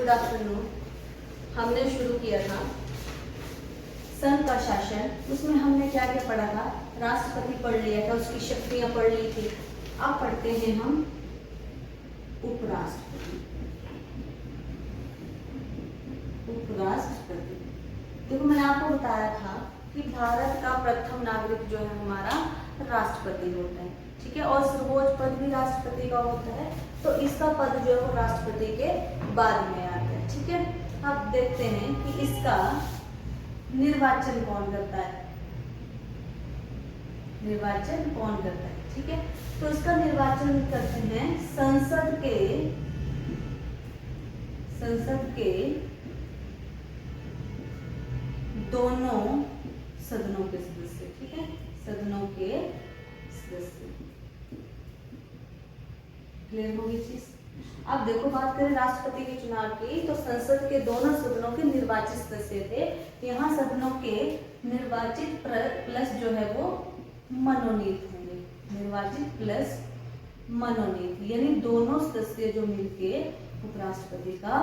Good afternoon. हमने शुरू किया था संघ का शासन, उसमें हमने क्या क्या पढ़ा था? राष्ट्रपति पढ़ लिया था, उसकी शक्तियां पढ़ ली थी। अब पढ़ते हैं हम उपराष्ट्रपति। उपराष्ट्रपति, देखो मैंने आपको बताया था कि भारत का प्रथम नागरिक जो है हमारा राष्ट्रपति होता है, ठीक है, और सर्वोच्च पद भी राष्ट्रपति का होता है। तो इसका पद जो है वो राष्ट्रपति के बाद में आता है, ठीक है। अब देखते हैं कि इसका निर्वाचन कौन करता है। निर्वाचन कौन करता है, ठीक है। तो इसका निर्वाचन करते हैं संसद के दोनों सदनों के सदस्य, ठीक है, सदनों के सदस्य। क्लियर होगी चीज। अब देखो बात करें राष्ट्रपति के चुनाव की, तो संसद के दोनों सदनों के निर्वाचित सदस्य थे। यहाँ सदनों के निर्वाचित प्लस जो है वो मनोनीत होंगे। निर्वाचित प्लस मनोनीत, यानी दोनों सदस्य जो मिलके उपराष्ट्रपति का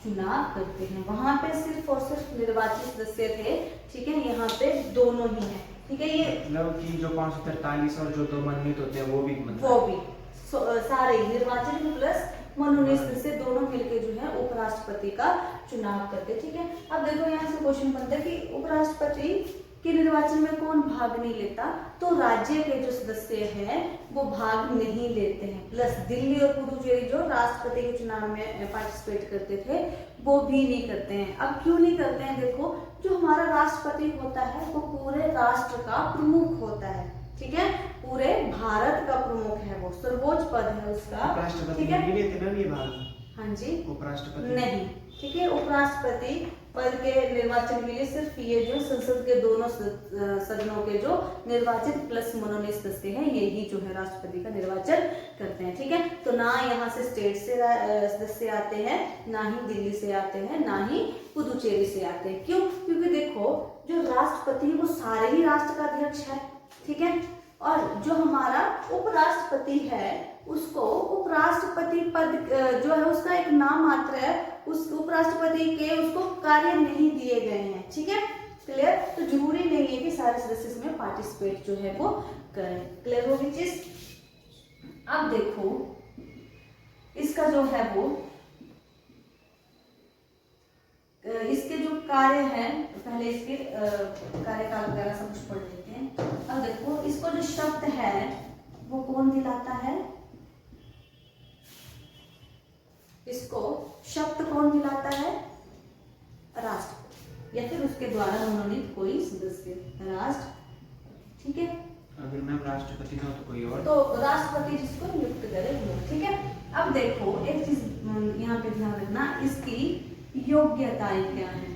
चुनाव करते हैं। वहां पे सिर्फ और सिर्फ निर्वाचित सदस्य थे, ठीक है, यहाँ पे दोनों ही हैं, ठीक है। ये मतलब कि जो 543 और जो 2 मनोनीत होते हैं वो भी सारे निर्वाचित प्लस मनोनीत सदस्य दोनों मिलके जो है उपराष्ट्रपति का चुनाव करते हैं, ठीक है। अब देखो यहाँ से क्वेश्चन बनता है कि उपराष्ट्रपति के निर्वाचन में कौन भाग नहीं लेता? तो राज्य के जो सदस्य हैं वो भाग नहीं लेते हैं। प्लस दिल्ली और पुदुचेरी जो राष्ट्रपति के चुनाव में पार्टिसिपेट करते थे वो भी नहीं करते हैं। अब क्यों नहीं करते हैं? देखो, जो हमारा राष्ट्रपति होता है वो पूरे राष्ट्र का प्रमुख होता है, ठीक है, पूरे भारत का प्रमुख है, वो सर्वोच्च पद है उसका, ठीक है। हाँ जी, उपराष्ट्रपति नहीं, ठीक है। उपराष्ट्रपति पद के निर्वाचन के लिए सिर्फ ये जो संसद के दोनों सदनों के जो निर्वाचित प्लस मनोनीत सदस्य हैं यही जो है राष्ट्रपति का निर्वाचन करते हैं, ठीक है। तो ना यहाँ से स्टेट से सदस्य आते हैं, ना ही दिल्ली से आते हैं, ना ही पुदुचेरी से आते हैं। क्यों? क्योंकि देखो जो राष्ट्रपति वो सारे ही राष्ट्र का अध्यक्ष है, ठीक है, और जो हमारा उपराष्ट्रपति है उसको उपराष्ट्रपति पद जो है उसका एक नाम मात्र है, उस उपराष्ट्रपति के उसको कार्य नहीं दिए गए हैं, ठीक है। क्लियर? तो जरूरी नहीं है कि सारे सदस्य इसमें पार्टिसिपेट जो है वो करें। क्लियर होगी चीज। अब देखो इसका जो है वो इसके जो कार्य हैं, पहले इसके कार्यकाल वगैरह सब कुछ पढ़ लेते हैं। अब देखो इसको जो शब्द है वो कौन दिलाता है? इसको शब्द कौन दिलाता है? राष्ट्रपति या फिर उसके द्वारा मनोनीत कोई सदस्य, राष्ट्र, ठीक है। अगर मैं राष्ट्रपति ना तो कोई और, तो राष्ट्रपति जिसको नियुक्त करे वो, ठीक है। अब देखो एक चीज यहाँ पे ध्यान रखना, इसकी योग्यताएं क्या है?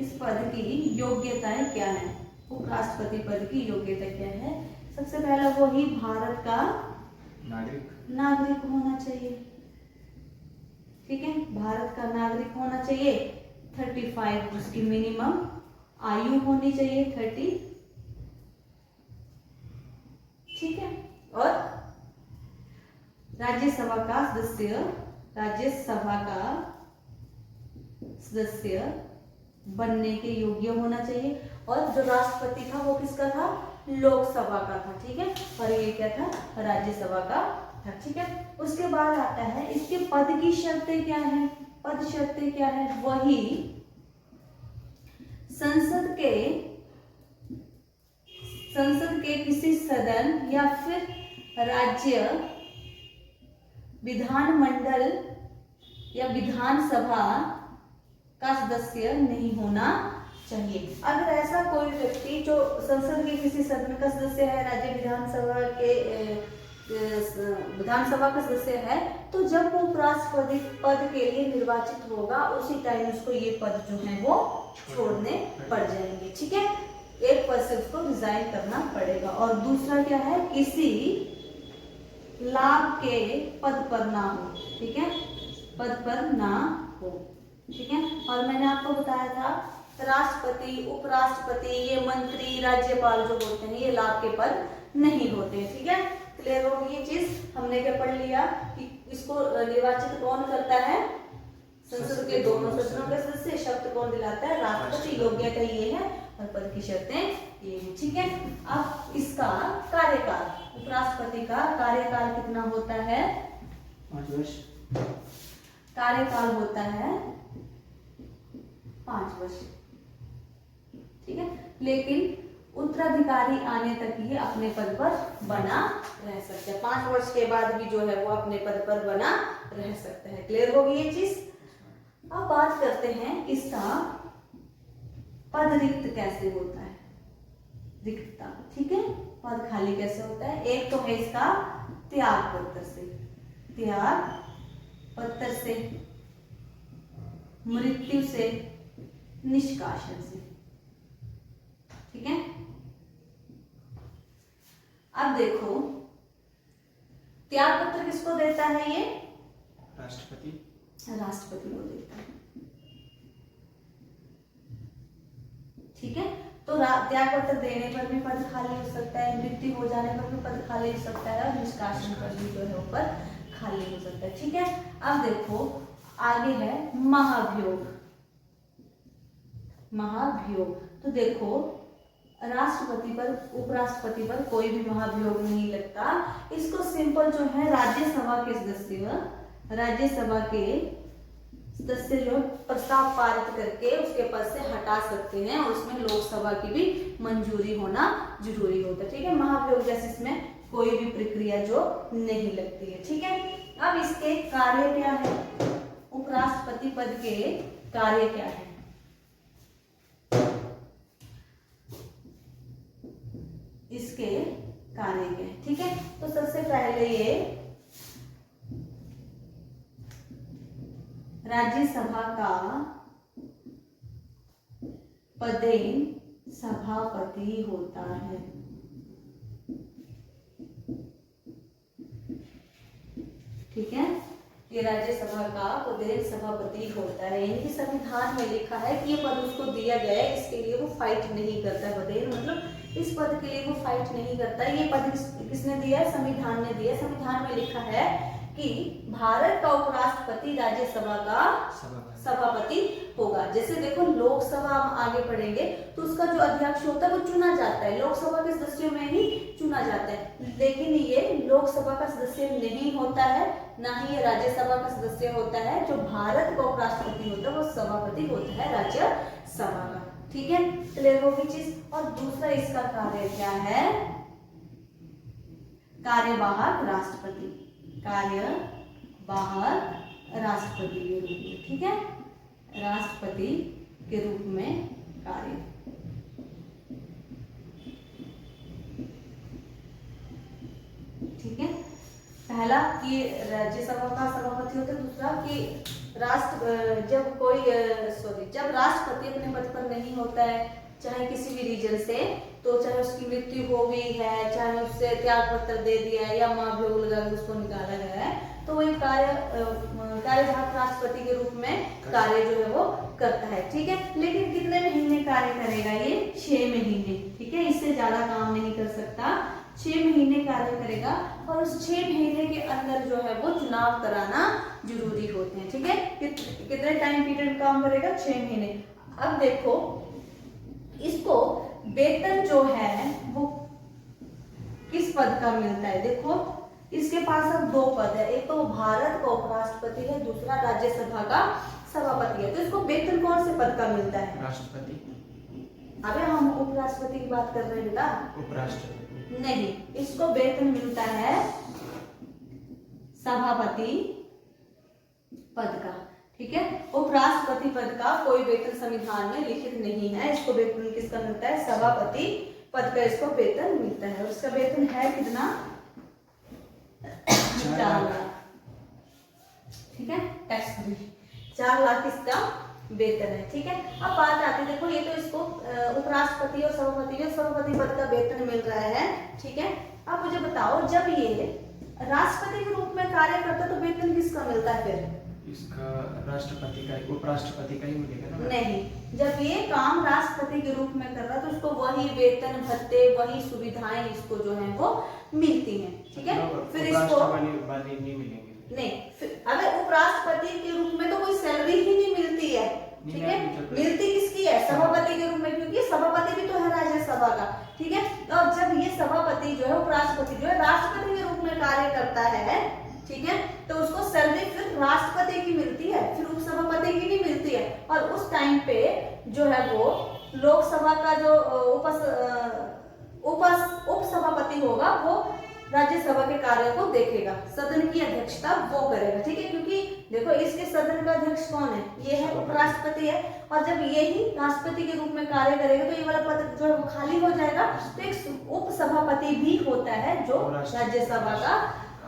इस पद की योग्यताएं क्या है? उपराष्ट्रपति पद की योग्यता क्या है? सबसे पहला वो ही भारत का नागरिक होना चाहिए, ठीक है, भारत का नागरिक होना चाहिए। 35 उसकी मिनिमम आयु होनी चाहिए, 30, ठीक है। और राज्यसभा का सदस्य बनने के योग्य होना चाहिए। और जो राष्ट्रपति था वो किसका था? लोकसभा का था, ठीक है, और ये क्या था? राज्यसभा का था, ठीक है। उसके बाद आता है इसके पद की शर्तें क्या है? पद शर्तें क्या है? वही संसद के किसी सदन या फिर राज्य विधानमंडल या विधानसभा का सदस्य नहीं होना चाहिए। अगर ऐसा कोई व्यक्ति जो संसद के किसी सदन का सदस्य है, राज्य विधानसभा का सदस्य है, तो जब वो उपराष्ट्रपति पद के लिए निर्वाचित होगा उसी टाइम उसको ये पद जो है वो छोड़ने पड़ जाएंगे, ठीक है। एक पद से उसको रिजाइन करना पड़ेगा। और दूसरा क्या है? किसी लाभ के पद पर ना हो, ठीक है, पद पर ना हो, ठीक है। और मैंने आपको बताया था राष्ट्रपति, उपराष्ट्रपति, ये मंत्री, राज्यपाल जो होते हैं ये लाभ के पद नहीं होते हैं, ठीक है। क्लियर होगी ये चीज। हमने क्या पढ़ लिया कि इसको निर्वाचित कौन करता है? संसद के दोनों सदनों के सदस्य। शब्द कौन दिलाता है? राष्ट्रपति। योग्यता ये है और पद की शर्तें ये है। ठीक है, अब इसका कार्यकाल, उपराष्ट्रपति का कार्यकाल कितना होता है? 5 वर्ष। कार्यकाल होता है 5 वर्ष। ठीक है, लेकिन उत्तराधिकारी आने तक ये अपने पद पर बना रह सकता है। 5 वर्ष के बाद भी जो है वो अपने पद पर बना रह सकता है। क्लियर होगी ये चीज? अब बात करते हैं इसका पद रिक्त कैसे होता है, रिक्तता। ठीक है, पद खाली कैसे होता है? एक तो है इसका त्याग पत्र से, त्याग पत्र से, मृत्यु से, निष्कासन से। ठीक है, अब देखो त्याग पत्र किसको देता है? ये राष्ट्रपति। राष्ट्रपति को देता है। ठीक है, तो त्याग पत्र देने पर भी पद खाली हो सकता है, मृत्यु हो जाने पर भी पद खाली हो सकता है और निष्कासन पर भी जो है ऊपर खाली हो सकता है। ठीक है, अब देखो आगे है महाभियोग। महाभियोग, तो देखो राष्ट्रपति पर, उपराष्ट्रपति पर कोई भी महाभियोग नहीं लगता। इसको सिंपल जो है राज्यसभा के सदस्य, राज्यसभा के सदस्य जो प्रस्ताव पारित करके उसके पद से हटा सकते हैं और उसमें लोकसभा की भी मंजूरी होना जरूरी होता है। ठीक है, महाभियोग जैसे इसमें कोई भी प्रक्रिया जो नहीं लगती है। ठीक है, अब इसके कार्य क्या है? उपराष्ट्रपति पद के कार्य क्या है? इसके कार्य क्या है? ठीक है, तो सबसे पहले ये राज्यसभा का पदेन सभापति होता है। ठीक है, ये राज्यसभा का पदेन सभापति होता है। यानी कि संविधान में लिखा है कि ये पद उसको दिया गया है, इसके लिए वो फाइट नहीं करता है। पदेन मतलब इस पद के लिए वो फाइट नहीं करता। ये पद किसने दिया है? संविधान ने दिया। संविधान में लिखा है कि भारत का उपराष्ट्रपति राज्यसभा का सभापति होगा। जैसे देखो लोकसभा हम आगे पढ़ेंगे तो उसका जो अध्यक्ष होता है वो चुना जाता है, लोकसभा के सदस्यों में ही चुना जाता है। लेकिन ये लोकसभा का सदस्य नहीं होता है, ना ही ये राज्यसभा का सदस्य होता है। जो भारत का उपराष्ट्रपति होता है वो सभापति होता है राज्यसभा का। ठीक है, क्लियर होगी चीज। और दूसरा इसका कार्य क्या है? कार्यवाहक राष्ट्रपति, कार्यवाहक राष्ट्रपति के रूप में। ठीक है, राष्ट्रपति के रूप में कार्य। ठीक है, पहला कि राज्यसभा का सभापति होता है, दूसरा कि जब राष्ट्रपति अपने पद पर नहीं होता है, चाहे किसी भी रीजन से, तो चाहे उसकी मृत्यु हो गई है, चाहे उससे त्याग पत्र दे दिया है या महाभियोग लगा के उसको निकाला गया है, तो वही कार्यवाहक राष्ट्रपति के रूप में कार्य जो है वो करता है। ठीक है, लेकिन कितने महीने कार्य करेगा? ये 6 महीने। ठीक है, इससे ज्यादा काम नहीं कर सकता, 6 महीने कार्य करेगा और उस 6 महीने के अंदर जो है वो चुनाव कराना जरूरी होते हैं। ठीक है, कितने टाइम पीरियड काम करेगा? 6 महीने। अब देखो इसको वेतन जो है वो किस पद का मिलता है? देखो इसके पास अब 2 पद है, एक तो भारत का उपराष्ट्रपति है, दूसरा राज्यसभा का सभापति है। तो इसको वेतन कौन से पद का मिलता है? राष्ट्रपति। अबे हम उपराष्ट्रपति की बात कर रहे हैं बेटा, उपराष्ट्रपति नहीं, इसको वेतन मिलता है सभापति पद का। ठीक है, उपराष्ट्रपति पद का कोई वेतन संविधान में लिखित नहीं है। इसको वेतन किसका मिलता है? सभापति पद का इसको वेतन मिलता है। और इसका वेतन है कितना? 4 लाख। ठीक है, टैक्स फ्री 4 लाख इसका वेतन है। ठीक है, अब बात आती है, देखो ये तो इसको उपराष्ट्रपति और सभापति पद का वेतन मिल रहा है। ठीक है, अब मुझे बताओ जब ये राष्ट्रपति के रूप में कार्य करता तो वेतन किसका मिलता है? फिर इसका राष्ट्रपति का, उपराष्ट्रपति का ही मिलेगा ना? नहीं, जब ये काम राष्ट्रपति के रूप में कर रहा है तो उसको वही वेतन भत्ते, वही सुविधाएं इसको जो है वो मिलती हैं। ठीक है, फिर इसको वाले नहीं मिलेंगे। नहीं, अगर उपराष्ट्रपति के रूप में तो कोई सैलरी ही नहीं मिलती है, ठीक है। मिलती किसकी है? सभापति के रूप में, क्योंकि सभापति भी तो है राज्यसभा का, ठीक है। और जब ये सभापति जो है, उपराष्ट्रपति जो है राष्ट्रपति के रूप में कार्य करता है, ठीक है, तो उसको सैलरी फिर राष्ट्रपति की मिलती है, फिर उपसभापति की नहीं मिलती है। और उस टाइम पे जो है वो लोकसभा का जो उपसभापति होगा वो राज्यसभा के कार्यों को देखेगा, सदन की अध्यक्षता वो करेगा, ठीक है। क्योंकि देखो इसके सदन का अध्यक्ष कौन है? ये है उपराष्ट्रपति है। और जब ये ही राष्ट्रपति के रूप में कार्य करेगा तो ये वाला पद जो है वो खाली हो जाएगा। तो एक उपसभापति भी होता है जो राज्यसभा का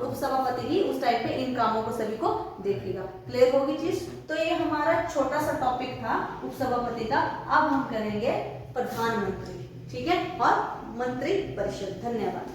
उपसभापति ही उस टाइम पे इन कामों को सभी को देखेगा। क्लियर होगी चीज? तो ये हमारा छोटा सा टॉपिक था उपसभापति का। अब हम करेंगे प्रधानमंत्री, ठीक है, और मंत्री परिषद। धन्यवाद।